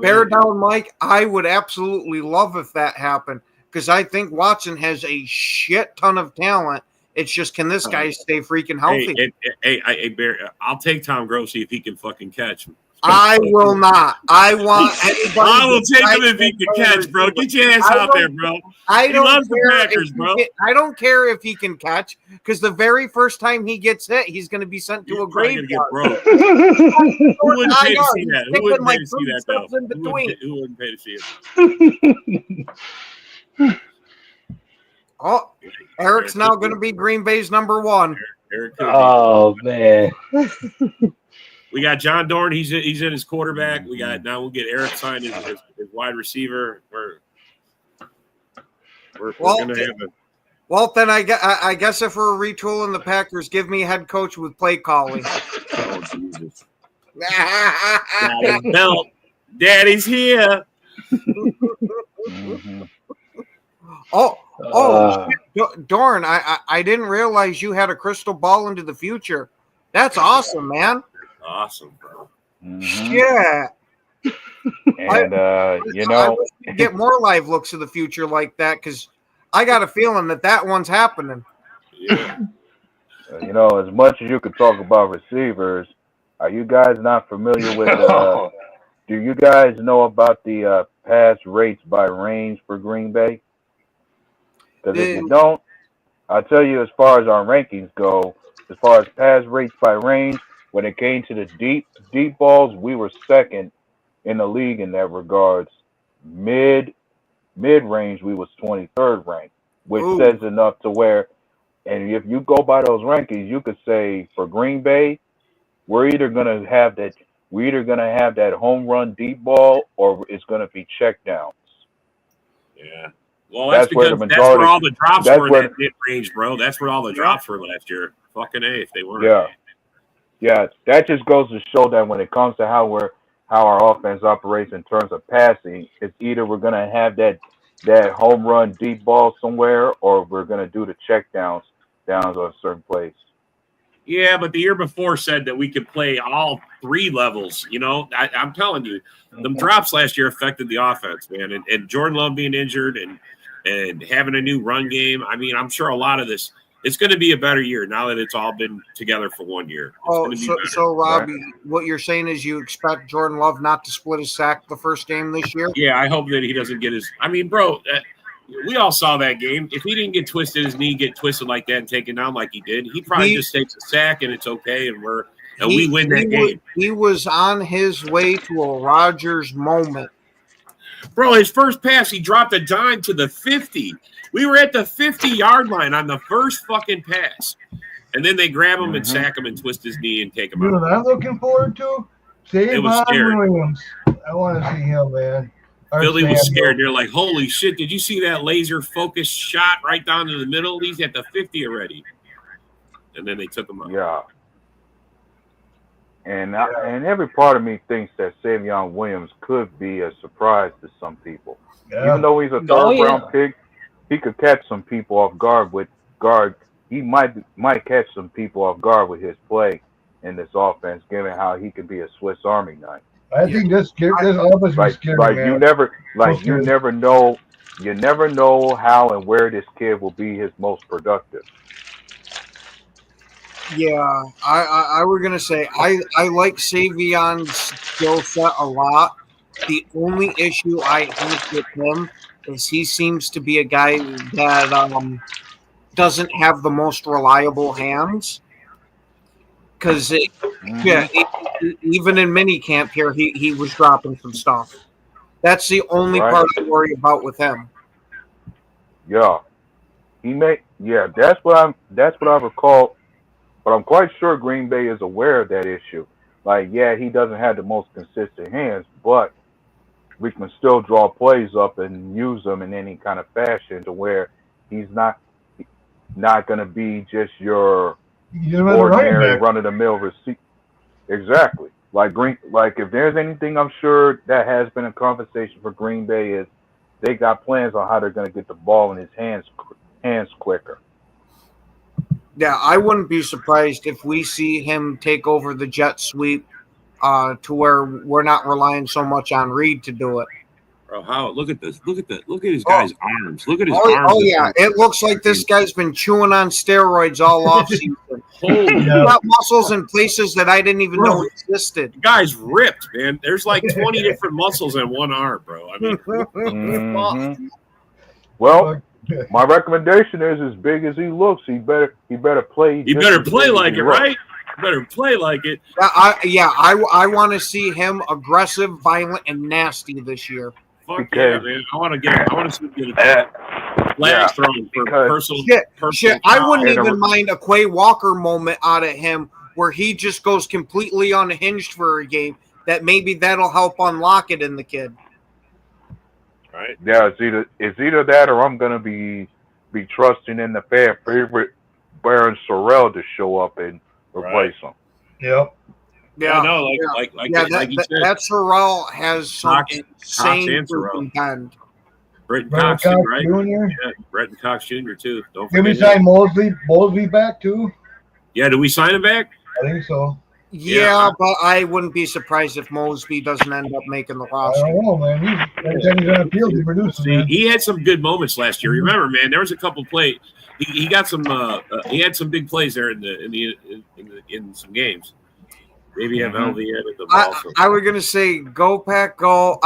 Bear down, Mike. I would absolutely love if that happened because I think Watson has a shit ton of talent. It's just, can this guy stay freaking healthy? Hey, Bear, I'll take Tom Grossi if he can fucking catch. I will not. I want anybody. I will take him to if he can play catch, bro. Get your ass I out there, bro. I He don't loves the care if Packers, he bro. I don't care if he can catch because the very first time he gets hit, he's going to be sent to You're a probably gonna get graveyard. broke. Who wouldn't pay to see He's that? Who taking wouldn't pay like to see 3 that, though? steps in between. Who wouldn't pay to see it? Oh, Eric's now going to be Green Bay's number one. Eric could be. Oh man. We got John Dorn. He's in his quarterback. We'll get Eric signed his wide receiver. We're gonna have a Well, then I guess if we're retooling the Packers, give me head coach with play calling. oh Jesus. Got his belt. Daddy's here. Mm-hmm. Shit. Dorn, I didn't realize you had a crystal ball into the future. That's awesome, man. Awesome, bro. Mm-hmm. Yeah. And I wish we'd get more live looks of the future like that because I got a feeling that one's happening. Yeah. as much as you could talk about receivers, are you guys not familiar with? Do you guys know about the pass rates by range for Green Bay? Because if you don't, I'll tell you as far as our rankings go, as far as pass rates by range, when it came to the deep balls, we were second in the league in that regards. Mid range, we was 23rd ranked, which says enough to where, and if you go by those rankings, you could say for Green Bay, we're either gonna have that home run deep ball or it's gonna be check downs. Yeah. Well, that's That's where because the that's where majority- all the drops that's were in where- that mid range, bro. That's where all the drops were last year. Fucking A, if they weren't. Yeah, that just goes to show that when it comes to how our offense operates in terms of passing, it's either we're gonna have that home run deep ball somewhere, or we're gonna do the check downs on a certain place. Yeah, but the year before said that we could play all 3 levels. I'm telling you, them drops last year affected the offense, man. And Jordan Love being injured and having a new run game. I mean, I'm sure a lot of this. It's going to be a better year now that it's all been together for 1 year. So Robbie, what you're saying is you expect Jordan Love not to split his sack the first game this year? Yeah, I hope that he doesn't get his. I mean, bro, we all saw that game. If he didn't get twisted, his knee get twisted like that and taken down like he did, he probably just takes a sack and it's okay. And and we win that game. He was on his way to a Rodgers moment. Bro, his first pass, he dropped a dime to the 50. We were at the 50-yard line on the first fucking pass. And then they grab him and sack him and twist his knee and take him You know out. what I'm looking forward to? Savon Williams. I want to see him, man. Philly was scared. They're like, holy shit, did you see that laser-focused shot right down to the middle? He's at the 50 already. And then they took him out. Yeah. And every part of me thinks that Savion Williams could be a surprise to some people. Yeah. Even though he's a third-round pick, he could catch some people off guard with guard. He might catch some people off guard with his play in this offense, given how he could be a Swiss Army knife. I think this offense is scary, man. You never know how and where this kid will be his most productive. Yeah, I were gonna say I like Savion's skill set a lot. The only issue I have with him is he seems to be a guy that doesn't have the most reliable hands. Because even in minicamp here, he was dropping some stuff. That's the only part I worry about with him. Yeah, that's what I recall. But I'm quite sure Green Bay is aware of that issue. Like, yeah, he doesn't have the most consistent hands, but we can still draw plays up and use them in any kind of fashion to where he's not going to be just your ordinary run-of-the-mill receiver. Exactly. Like if there's anything I'm sure that has been a conversation for Green Bay is they got plans on how they're going to get the ball in his hands quicker. Yeah, I wouldn't be surprised if we see him take over the jet sweep to where we're not relying so much on Reed to do it. Bro, how? Look at this. Look at his guy's arms. Look at his arms. Oh, yeah. It looks like this guy's been chewing on steroids all offseason. He's got muscles in places that I didn't even know existed. The guy's ripped, man. There's like 20 different muscles in one arm, bro. I mean, Well, my recommendation is, as big as he looks, he better play. He better play like it, right? He better play like it. I want to see him aggressive, violent, and nasty this year. Fuck yeah, man! I want to see him get a flag thrown for personal. Shit. I wouldn't even mind a Quay Walker moment out of him where he just goes completely unhinged for a game. That maybe that'll help unlock it in the kid. Right. Yeah, it's either that or I'm gonna be trusting in the fan favorite Baron Sorrell to show up and replace him. Yep. Yeah, no, like you said, that Sorrell has some insane freaking bend. Bretton Cox, right? Jr. Yeah, Bretton Cox Jr. too. Don't Can we sign Mosley back too? Yeah, do we sign him back? I think so. Yeah, but I wouldn't be surprised if Mosby doesn't end up making the roster. I don't know, man. Every time he's on the field, he produces. He had some good moments last year. Remember, man, there was a couple plays. He got some. He had some big plays there in some games. Maybe have LV added the ball. I was gonna say, go Pack, go.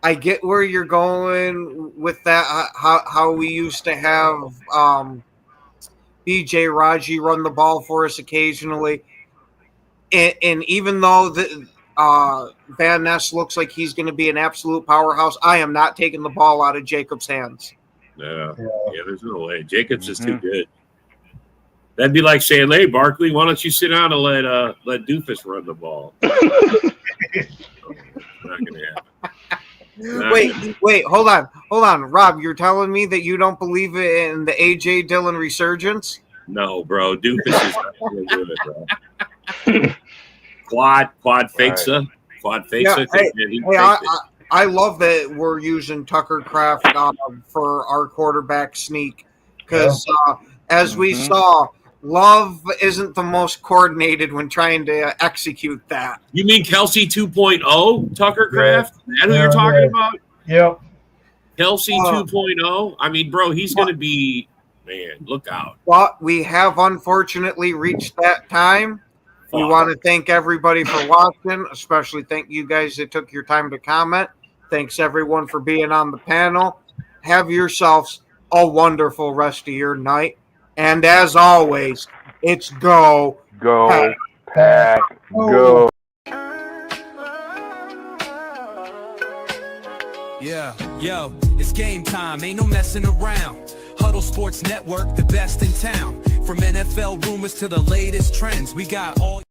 I get where you're going with that. How we used to have BJ Raji run the ball for us occasionally. And even though Van Ness looks like he's going to be an absolute powerhouse, I am not taking the ball out of Jacobs' hands. Yeah, there's no way. Jacobs is too good. That'd be like saying, "Hey, Barkley, why don't you sit down and let Doofus run the ball?" Not going to happen. Wait, hold on, Rob. You're telling me that you don't believe in the AJ Dillon resurgence? No, bro. Doofus is not going to do it, bro. Quad fakes her. Quad fakes her. I love that we're using Tucker Kraft for our quarterback sneak because as we saw, Love isn't the most coordinated when trying to execute that. You mean Kelsey 2.0, Tucker Kraft? Is that who you're talking about? Yep. Kelsey 2.0? I mean, bro, he's going to be, man, look out. But we have unfortunately reached that time. We want to thank everybody for watching, especially thank you guys that took your time to comment. Thanks, everyone, for being on the panel. Have yourselves a wonderful rest of your night. And as always, it's go. Go Pack, go. Yeah, yo, it's game time, ain't no messing around. Huddle Sports Network, the best in town. From NFL rumors to the latest trends, we got all